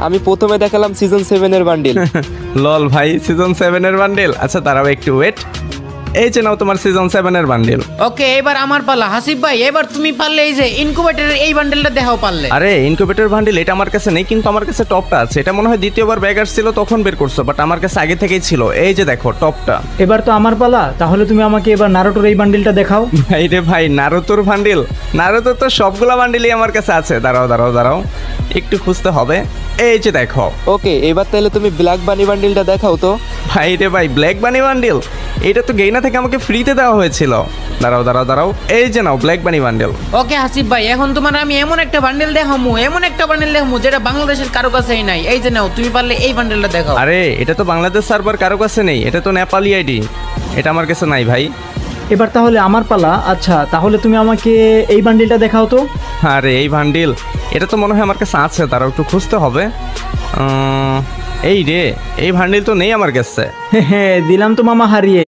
আমি প্রথমে দেখালাম সিজন 7 এর বান্ডিল। লল ভাই, সিজন 7 এর বান্ডেল? আচ্ছা দাঁড়াও একটু ওয়েট। এই যে নাও তোমার সিজন 7 এর বান্ডেল। ওকে, এবার আমার পালা। হাসিব ভাই, এবার তুমি পারলে এই যে ইনকুবেটরের এই বান্ডেলটা দেখাও পারলে। আরে ইনকিউবেটর বান্ডেল এটা আমার কাছে নেই, কিন্তু আমার কাছে টপটা আছে। এটা মনে হয় দ্বিতীয়বার ব্যাগ আসছিল তখন বের করছো, বাট আমার কাছে আগে থেকেই ছিল। এই যে দেখো টপটা। এবার তো আমার পালা, তাহলে তুমি আমাকে এবার নারুটোর এই বান্ডিলটা দেখাও। ভাই রে ভাই, নারুতোর বান্ডিল? নারুতোর তো সবগুলা বান্ডিলই আমার কাছে আছে। দাঁড়াও দাঁড়াও দাঁড়াও, একটু খুঁজতে হবে। এই যে দেখো। ওকে, এবার তাহলে তুমি ব্ল্যাক বানি বান্ডিলটা দেখাও তো। ভাই রে ভাই, ব্ল্যাক বানি বান্ডিল? এটা তো গেইনা থেকে আমাকে ফ্রিতে দেওয়া হয়েছিল। দাঁড়াও দাঁড়াও দাঁড়াও, এই যে নাও ব্ল্যাক বানি বান্ডেল। ওকে হাসিব ভাই, এখন তোমার আমি এমন একটা বান্ডেল দেখামু, এমন একটা বান্ডেল দেখামু যেটা বাংলাদেশের কারো কাছেই নাই। এই যে নাও, তুমি পারলে এই বান্ডেলটা দেখাও। আরে এটা তো বাংলাদেশ সার্ভার কারো কাছে নেই, এটা তো নেপালি আইডি। এটা আমার কাছে নাই ভাই। এবার তাহলে আমার পালা। আচ্ছা, তাহলে তুমি আমাকে এই বান্ডিলটা দেখাও তো। আরে এই বান্ডিল? এটা তো মনে হয় আমার কাছে আছে, তারাও একটু খুঁজতে হবে। এই রে, এই বান্ডিল তো নেই আমার কাছে। হ্যাঁ, দিলাম তো মামা হারিয়ে।